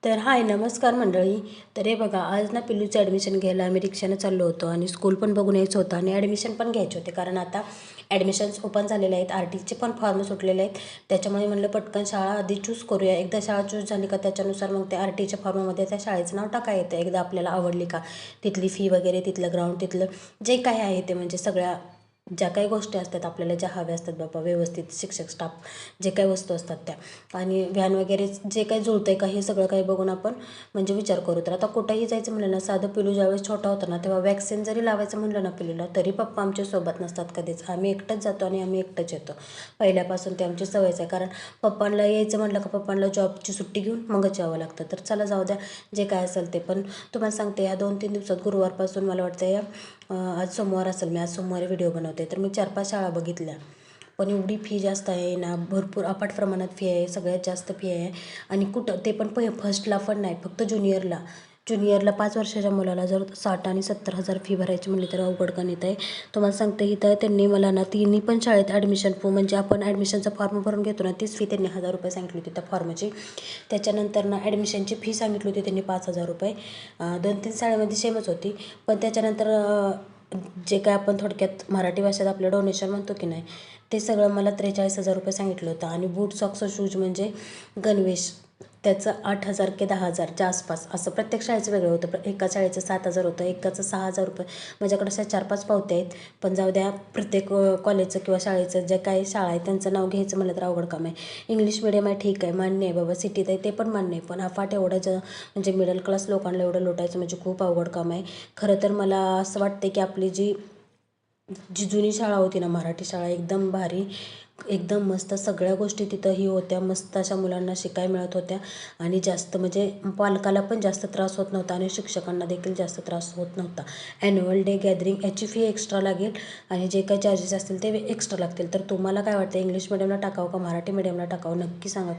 तर हाय नमस्कार मंडळी. तर हे बघा, आज ना पिल्लूचं ॲडमिशन घ्यायला आम्ही रिक्षानं चाललो होतो आणि स्कूल पण बघून यायचं होतं आणि ॲडमिशन पण घ्यायचे होते, कारण आता ॲडमिशन्स ओपन झालेले आहेत. RTचे पण फॉर्म सुटलेले आहेत. त्याच्यामुळे म्हणलं पटकन शाळा आधी चूज करूया. एकदा शाळा चूज झाली का त्याच्यानुसार मग त्या RTच्या फॉर्ममध्ये त्या शाळेचं नाव टाका येतं. एकदा आपल्याला आवडली का तिथली फी वगैरे, तिथलं ग्राउंड, तिथलं जे काही आहे ते, म्हणजे सगळ्या ज्या काही गोष्टी असतात आपल्याला, ज्या हव्या असतात बाबा, व्यवस्थित शिक्षक स्टाफ, जे काही वस्तू असतात त्या, आणि व्हॅन वगैरे जे काही जुळतं आहे का हे सगळं काही बघून आपण म्हणजे विचार करू. तर आता कुठंही जायचं म्हणलं ना, साधं पिलू ज्यावेळेस छोटा होता ना, तेव्हा वॅक्सिन जरी लावायचं म्हणलं ना पिलूला, तरी पप्पा आमच्या सोबत नसतात कधीच. आम्ही एकटंच जातो आणि आम्ही एकटंच येतो. पहिल्यापासून ते आमची सवयच आहे. कारण पप्पांना यायचं म्हटलं का पप्पांना जॉबची सुट्टी घेऊन मगच यावं लागतं. तर चला जाऊ द्या, जे काय असेल ते. पण तुम्हाला सांगते, या 2-3 दिवसात गुरुवारपासून मला वाटतं या आज सोमवार असेल, मी आज सोमवारी व्हिडिओ बनवते, तर मी 4-5 शाळा बघितल्या. पण एवढी फी जास्त आहे ना, भरपूर अफाट प्रमाणात फी आहे, सगळ्यात जास्त फी आहे. आणि कुठं ते पण फर्स्टला पण नाही, फक्त ज्युनियरला 5 वर्षाच्या मुलाला जर 60 आणि 70,000 फी भरायची म्हणली तर अवघड गणित आहे. तुम्हाला सांगते, इथं त्यांनी मला ना तिन्ही पण शाळेत ॲडमिशन म्हणजे आपण ॲडमिशनचा फॉर्म भरून घेतो ना, तीच फी त्यांनी 1,000 रुपये सांगितली होती त्या फॉर्मची. त्याच्यानंतर ना ॲडमिशनची फी सांगितली होती त्यांनी 5,000 रुपये. 2-3 शाळेमध्ये सेमच होती. पण त्याच्यानंतर जे काय आपण थोडक्यात मराठी भाषेत आपलं डोनेशन म्हणतो की नाही, ते सगळं मला 43,000 रुपये सांगितलं होतं. आणि बूट, सॉक्स, शूज म्हणजे गणवेश, त्याचं 8,000 की 10,000च्या आसपास, असं प्रत्येक शाळेचं वेगळं होतं. एका शाळेचं 7,000 होतं, एकाचं 6,000 रुपये. माझ्याकडे अशा 4-5 पावत्या आहेत. पण जाऊ द्या, प्रत्येक कॉलेजचं किंवा शाळेचं जे काही शाळा आहे त्यांचं नाव घ्यायचं म्हणलं तर अवघड काम आहे. इंग्लिश मिडियम आहे, ठीक आहे, मान्य आहे बाबा, सिटीत आहे ते पण मान्य आहे. पण अफाट एवढं म्हणजे मिडल क्लास लोकांना एवढं लुटायचं म्हणजे खूप अवघड काम आहे. खरं तर मला असं वाटतं की आपली जी जी जुनी शाळा होती ना, मराठी शाळा, एकदम भारी, एकदम मस्त. सगळ्या गोष्टी तिथंही होत्या. मस्त अशा मुलांना शिकाय मिळत होत्या. आणि जास्त म्हणजे पालकाला पण जास्त त्रास होत नव्हता आणि शिक्षकांना देखील जास्त त्रास होत नव्हता. ॲन्युअल डे गॅदरिंग याची फी एक्स्ट्रा लागेल आणि जे काही चार्जेस असतील ते एक्स्ट्रा लागतील. तर तुम्हाला काय वाटतं, इंग्लिश मिडियमला टाकावं का मराठी मिडियमला टाकावं, नक्की सांगा.